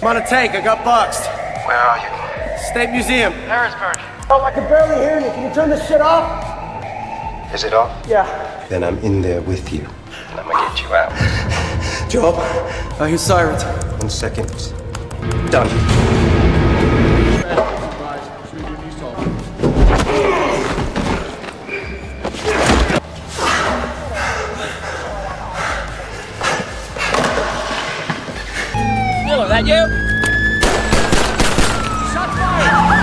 I'm on a tank. I got boxed. Where are you? State Museum. Harrisburg. Oh, I can barely hear you. Can you turn this shit off? Is it off? Yeah. Then I'm in there with you. And I'm gonna get you out. Job. I hear sirens. 1 second. Done. Miller, that you? Shots fired!